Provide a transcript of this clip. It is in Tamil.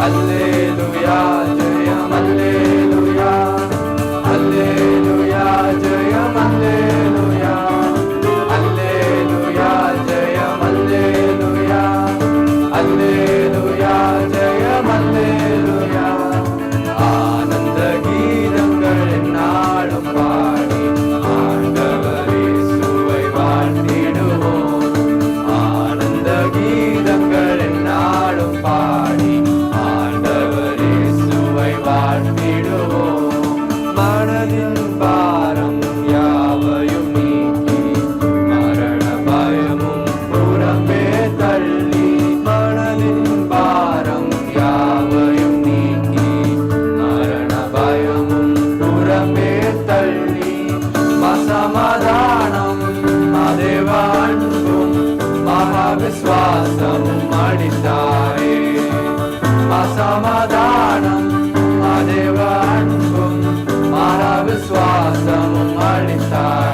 அல்லேலூயா ஜெயம் அல்லேலூயா அல்லேலூயா ஜெயம் அல்லேலூயா அல்லேலூயா ஜெயம் அல்லேலூயா அல்லேலூயா ஜெயம் அல்லேலூயா ஆனந்த கீதங்கள் என்னாலும் பாடி ஆண்டவர் இயேசுவை வாழ்த்திடுவோம் ஆனந்த கீதங்கள் என்னாலும் பாடி ஆண்டவர் இயேசுவை வாழ்த்திடுவோம் மனதின் பாரம் யாவையும் நீக்கி மரண பயமும் புறம்பே தள்ளி மனதின் பாரம் யாவையும் நீக்கி மரண பயமும் புறம்பே தள்ளி சமாதானம் தேவ அன்பும் மகா விசுவாசமும் அளித்தாரே சமாதானம் தேவ அன்பும் மகா விசுவாசமும் அளித்தாரே